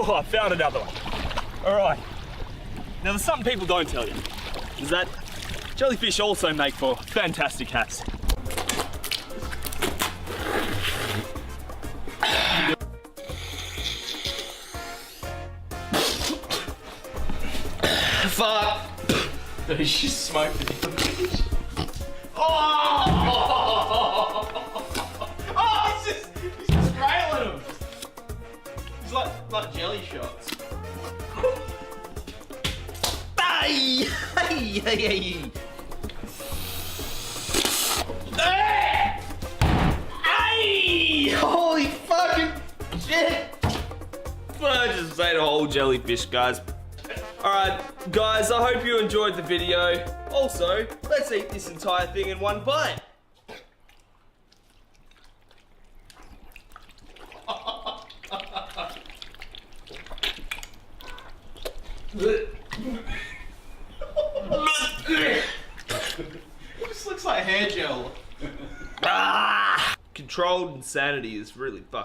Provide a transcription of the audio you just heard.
Oh, I found another one. All right. Now, there's something people don't tell you, is that jellyfish also make for fantastic hats. Fuck! He just smoked it. Oh! Oh, he's just railing him. He's like jelly shots. Hey! Hey! Hey! Hey! Hey! Holy fucking shit! I just ate a whole jellyfish, guys. Alright, guys, I hope you enjoyed the video. Also, let's eat this entire thing in one bite. This looks like hair gel. Controlled insanity is really fucked.